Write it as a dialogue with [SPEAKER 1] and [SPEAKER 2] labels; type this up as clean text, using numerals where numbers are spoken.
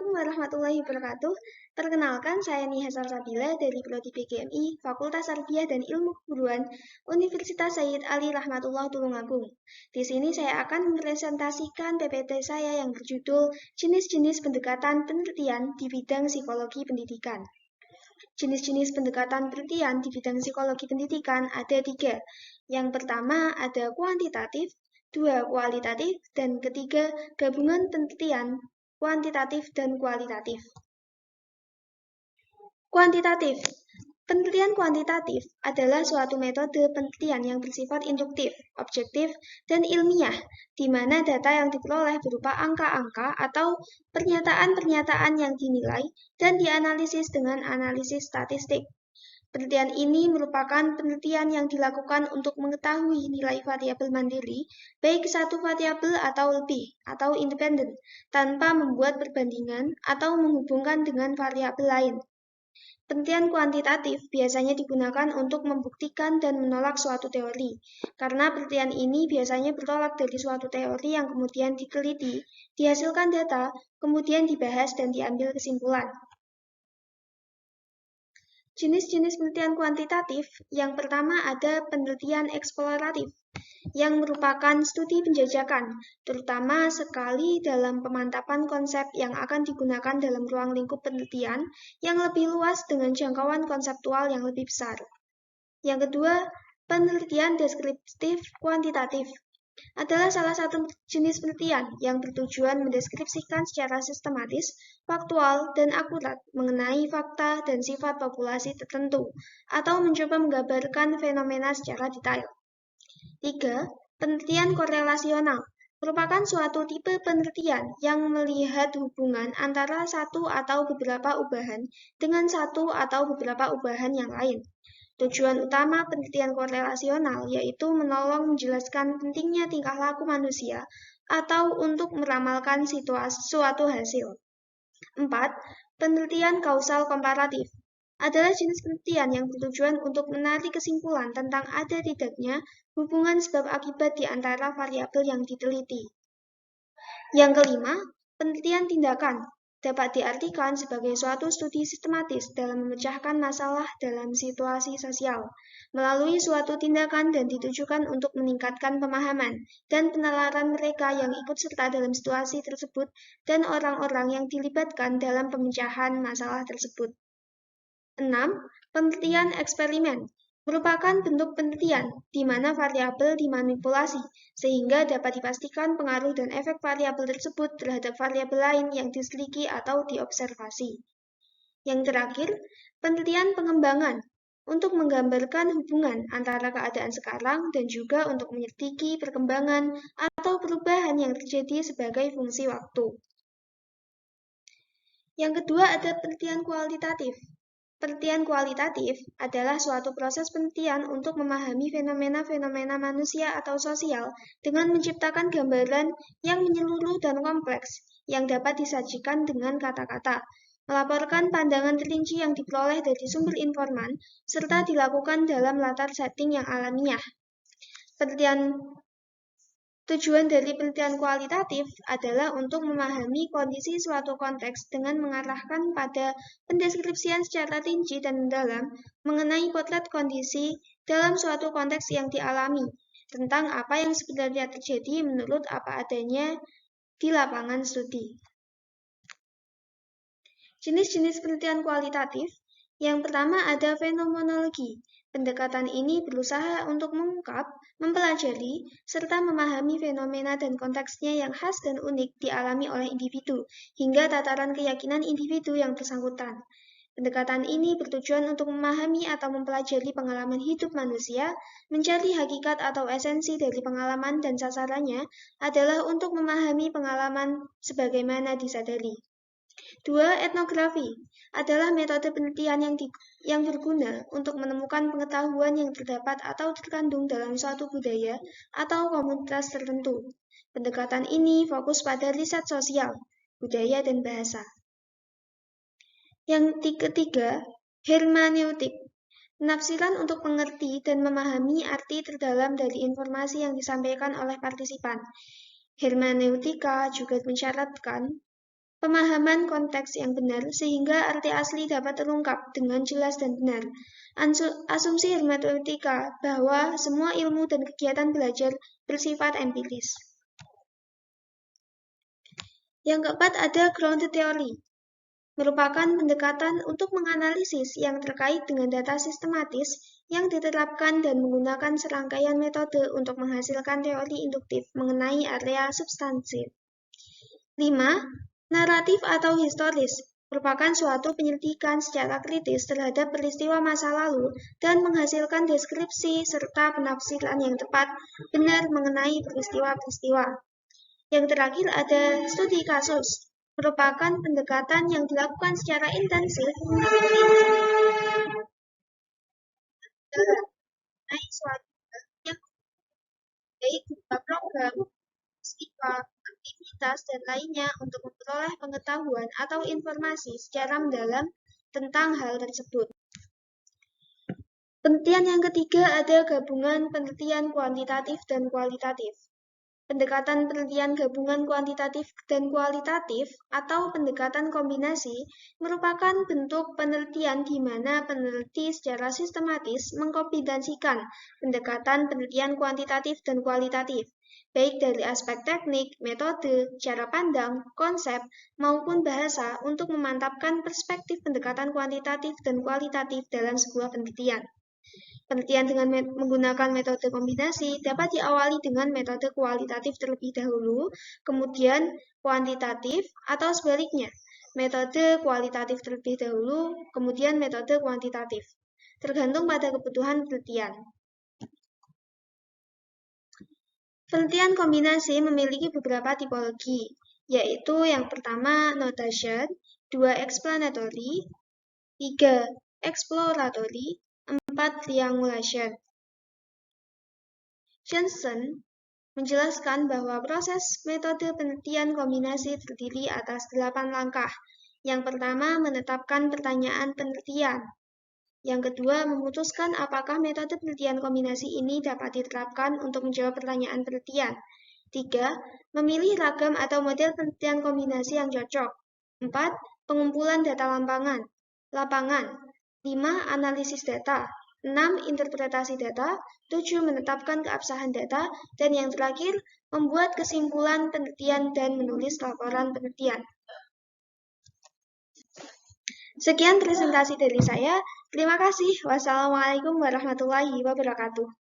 [SPEAKER 1] Assalamualaikum warahmatullahi wabarakatuh. Perkenalkan, saya Nia Salsabila dari Prodi PGMI, Fakultas Tarbiyah dan Ilmu Keguruan, Universitas Sayyid Ali Rahmatullah Tulungagung. Di sini saya akan mempresentasikan PPT saya yang berjudul Jenis-jenis pendekatan penelitian di bidang psikologi pendidikan. Jenis-jenis pendekatan penelitian di bidang psikologi pendidikan ada 3. Yang pertama ada kuantitatif, 2 kualitatif, dan ketiga gabungan penelitian kuantitatif dan kualitatif. Kuantitatif. Penelitian kuantitatif adalah suatu metode penelitian yang bersifat induktif, objektif, dan ilmiah, di mana data yang diperoleh berupa angka-angka atau pernyataan-pernyataan yang dinilai dan dianalisis dengan analisis statistik. Penelitian ini merupakan penelitian yang dilakukan untuk mengetahui nilai variabel mandiri, baik satu variabel atau lebih, atau independen, tanpa membuat perbandingan atau menghubungkan dengan variabel lain. Penelitian kuantitatif biasanya digunakan untuk membuktikan dan menolak suatu teori, karena penelitian ini biasanya bertolak dari suatu teori yang kemudian diteliti, dihasilkan data, kemudian dibahas dan diambil kesimpulan. Jenis-jenis penelitian kuantitatif, yang pertama ada penelitian eksploratif, yang merupakan studi penjajakan, terutama sekali dalam pemantapan konsep yang akan digunakan dalam ruang lingkup penelitian yang lebih luas dengan jangkauan konseptual yang lebih besar. Yang kedua, penelitian deskriptif kuantitatif adalah salah satu jenis penelitian yang bertujuan mendeskripsikan secara sistematis, faktual, dan akurat mengenai fakta dan sifat populasi tertentu, atau mencoba menggambarkan fenomena secara detail. 3. Penelitian korelasional merupakan suatu tipe penelitian yang melihat hubungan antara satu atau beberapa ubahan dengan satu atau beberapa ubahan yang lain. Tujuan utama penelitian korelasional yaitu menolong menjelaskan pentingnya tingkah laku manusia atau untuk meramalkan suatu hasil. 4. Penelitian kausal komparatif adalah jenis penelitian yang bertujuan untuk menarik kesimpulan tentang ada tidaknya hubungan sebab akibat di antara variabel yang diteliti. Yang kelima, penelitian tindakan dapat diartikan sebagai suatu studi sistematis dalam memecahkan masalah dalam situasi sosial melalui suatu tindakan dan ditujukan untuk meningkatkan pemahaman dan penalaran mereka yang ikut serta dalam situasi tersebut dan orang-orang yang dilibatkan dalam pemecahan masalah tersebut. 6. Penelitian eksperimen merupakan bentuk penelitian di mana variabel dimanipulasi sehingga dapat dipastikan pengaruh dan efek variabel tersebut terhadap variabel lain yang diteliti atau diobservasi. Yang terakhir, penelitian pengembangan untuk menggambarkan hubungan antara keadaan sekarang dan juga untuk menyelidiki perkembangan atau perubahan yang terjadi sebagai fungsi waktu. Yang kedua ada penelitian kualitatif. Penelitian kualitatif adalah suatu proses penelitian untuk memahami fenomena-fenomena manusia atau sosial dengan menciptakan gambaran yang menyeluruh dan kompleks yang dapat disajikan dengan kata-kata, melaporkan pandangan terperinci yang diperoleh dari sumber informan, serta dilakukan dalam latar setting yang alamiah. Tujuan dari penelitian kualitatif adalah untuk memahami kondisi suatu konteks dengan mengarahkan pada pendeskripsian secara rinci dan mendalam mengenai potret kondisi dalam suatu konteks yang dialami, tentang apa yang sebenarnya terjadi menurut apa adanya di lapangan studi. Jenis-jenis penelitian kualitatif, yang pertama ada fenomenologi. Pendekatan ini berusaha untuk mengungkap, mempelajari, serta memahami fenomena dan konteksnya yang khas dan unik dialami oleh individu, hingga tataran keyakinan individu yang bersangkutan. Pendekatan ini bertujuan untuk memahami atau mempelajari pengalaman hidup manusia, mencari hakikat atau esensi dari pengalaman dan sasarannya adalah untuk memahami pengalaman sebagaimana disadari. 2. Etnografi adalah metode penelitian yang berguna untuk menemukan pengetahuan yang terdapat atau terkandung dalam suatu budaya atau komunitas tertentu. Pendekatan ini fokus pada riset sosial, budaya, dan bahasa. Yang ketiga, hermeneutik. Penafsiran untuk mengerti dan memahami arti terdalam dari informasi yang disampaikan oleh partisipan. Hermeneutika juga mensyaratkan Pemahaman konteks yang benar sehingga arti asli dapat terungkap dengan jelas dan benar. Asumsi hermeneutika bahwa semua ilmu dan kegiatan belajar bersifat empiris. Yang keempat ada grounded theory, merupakan pendekatan untuk menganalisis yang terkait dengan data sistematis yang diterapkan dan menggunakan serangkaian metode untuk menghasilkan teori induktif mengenai area substansi. 5. Naratif atau historis merupakan suatu penyelidikan secara kritis terhadap peristiwa masa lalu dan menghasilkan deskripsi serta penafsiran yang tepat benar mengenai peristiwa-peristiwa. Yang terakhir ada studi kasus, merupakan pendekatan yang dilakukan secara intensif mengenai suatu yang baik berupa program, peristiwa, aktivitas, dan lainnya untuk memperoleh pengetahuan atau informasi secara mendalam tentang hal tersebut. Penelitian yang ketiga ada gabungan penelitian kuantitatif dan kualitatif. Pendekatan penelitian gabungan kuantitatif dan kualitatif atau pendekatan kombinasi merupakan bentuk penelitian di mana peneliti secara sistematis mengkombinasikan pendekatan penelitian kuantitatif dan kualitatif, baik dari aspek teknik, metode, cara pandang, konsep, maupun bahasa untuk memantapkan perspektif pendekatan kuantitatif dan kualitatif dalam sebuah penelitian. Penelitian dengan menggunakan metode kombinasi dapat diawali dengan metode kualitatif terlebih dahulu, kemudian kuantitatif, atau sebaliknya, metode kualitatif terlebih dahulu, kemudian metode kuantitatif, tergantung pada kebutuhan penelitian. Penelitian kombinasi memiliki beberapa tipologi, yaitu yang pertama notation, 2 explanatory, 3 exploratory, 4 triangulation. Johnson menjelaskan bahwa proses metode penelitian kombinasi terdiri atas 8 langkah. Yang pertama, menetapkan pertanyaan penelitian. Yang kedua, memutuskan apakah metode penelitian kombinasi ini dapat diterapkan untuk menjawab pertanyaan penelitian. 3. Memilih ragam atau model penelitian kombinasi yang cocok. 4. Pengumpulan data lapangan. 5. Analisis data. 6. Interpretasi data. 7. Menetapkan keabsahan data. Dan yang terakhir, membuat kesimpulan penelitian dan menulis laporan penelitian. Sekian presentasi dari saya. Terima kasih. Wassalamualaikum warahmatullahi wabarakatuh.